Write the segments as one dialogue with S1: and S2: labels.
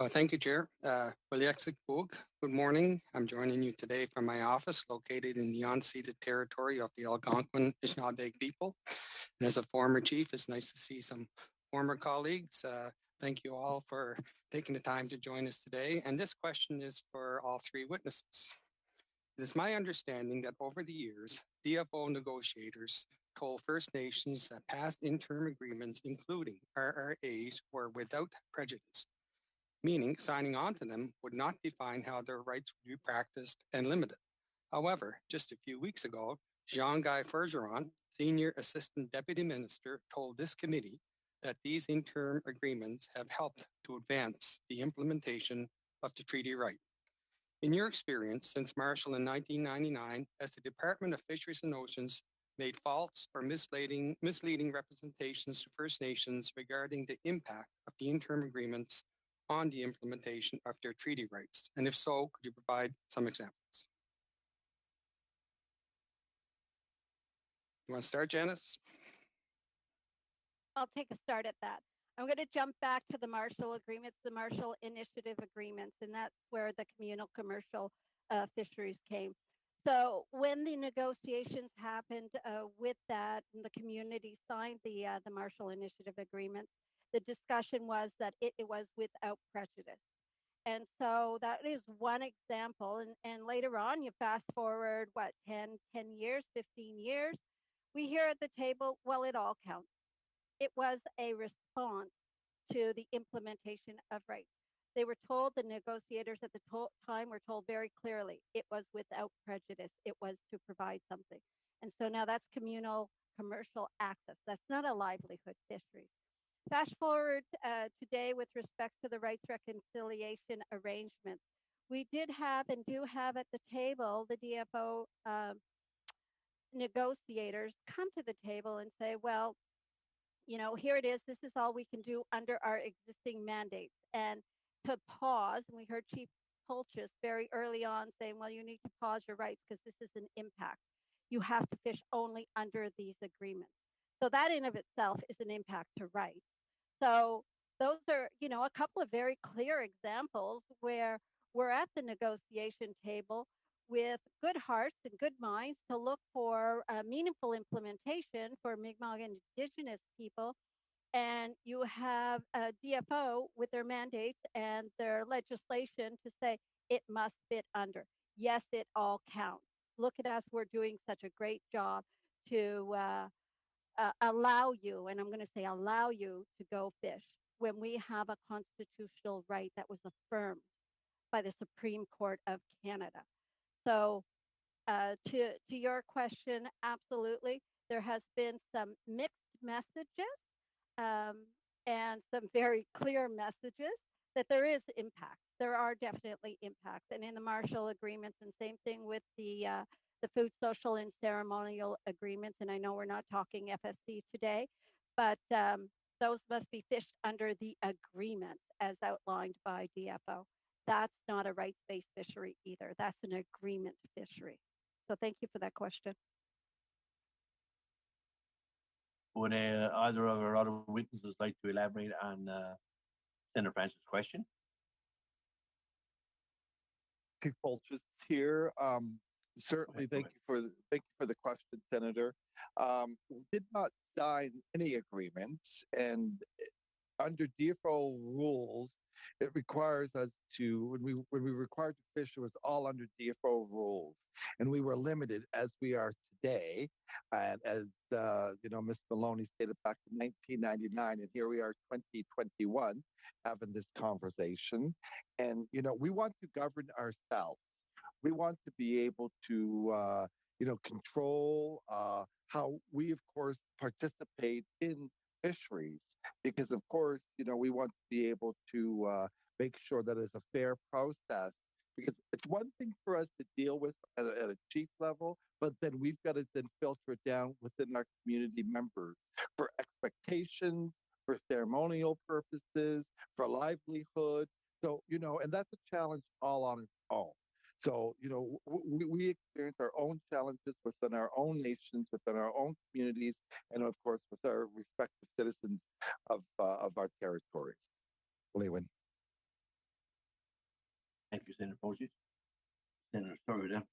S1: Thank you, Chair. Good morning. I'm joining you today from my office located in the unceded territory of the Algonquin Anishinaabe people. And as a former chief, it's nice to see some former colleagues. Thank you all for taking the time to join us today. And this question is for all three witnesses. It is my understanding that over the years, DFO negotiators told First Nations that past interim agreements, including RRAs, were without prejudice, meaning signing on to them would not define how their rights would be practiced and limited. However, just a few weeks ago, Jean-Guy Fergeron, Senior Assistant Deputy Minister, told this committee that these interim agreements have helped to advance the implementation of the treaty right. In your experience since Marshall in 1999, has the Department of Fisheries and Oceans made false or misleading representations to First Nations regarding the impact of the interim agreements on the implementation of their treaty rights? And if so, could you provide some examples? You want to start, Janice?
S2: I'll take a start at that. I'm going to jump back to the Marshall Agreements, the Marshall Initiative Agreements, and that's where the communal commercial fisheries came. So when the negotiations happened with that, and the community signed the Marshall Initiative Agreements, the discussion was that it was without prejudice. And so that is one example. And later on, you fast forward, 10 years, 15 years, we hear at the table, well, it all counts. It was a response to the implementation of rights. They were told, the negotiators at the time were told very clearly, it was without prejudice. It was to provide something. And so now that's communal commercial access. That's not a livelihood fisheries. Fast forward today with respect to the rights reconciliation arrangements. We did have and do have at the table the DFO negotiators come to the table and say, well, here it is. This is all we can do under our existing mandates. And to pause, and we heard Chief Pulchis very early on saying, well, you need to pause your rights because this is an impact. You have to fish only under these agreements. So that in of itself is an impact to rights. So those are, a couple of very clear examples where we're at the negotiation table with good hearts and good minds to look for meaningful implementation for Mi'kmaq and Indigenous people. And you have a DFO with their mandates and their legislation to say it must fit under. Yes, it all counts. Look at us. We're doing such a great job to allow you, and I'm going to say allow you to go fish when we have a constitutional right that was affirmed by the Supreme Court of Canada. So to your question, absolutely. There has been some mixed messages and some very clear messages that there is impact. There are definitely impacts. And in the Marshall Agreements, and same thing with the food, social, and ceremonial agreements. And I know we're not talking FSC today, but those must be fished under the agreements as outlined by DFO. That's not a rights-based fishery either. That's an agreement fishery. So thank you for that question.
S3: Would either of our other witnesses like to elaborate on Senator Francis' question?
S4: Chief Pulchis here. Certainly, thank you for the question, Senator. We did not sign any agreements, and under DFO rules, it requires us to, when we required to fish, it was all under DFO rules, and we were limited as we are today. And as Ms. Maloney stated back in 1999, and here we are, 2021, having this conversation. And we want to govern ourselves. We want to be able to, control how we, of course, participate in fisheries, because of course, we want to be able to make sure that it's a fair process, because it's one thing for us to deal with at a chief level, but then we've got to then filter it down within our community members for expectations, for ceremonial purposes, for livelihood. So, and that's a challenge all on its own. So, we experience our own challenges within our own nations, within our own communities, and of course, with our respective citizens of our territories. Lewin.
S3: Thank you, Senator Pochich. Senator, sorry, then.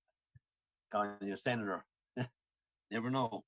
S3: Calling you a senator. Never know.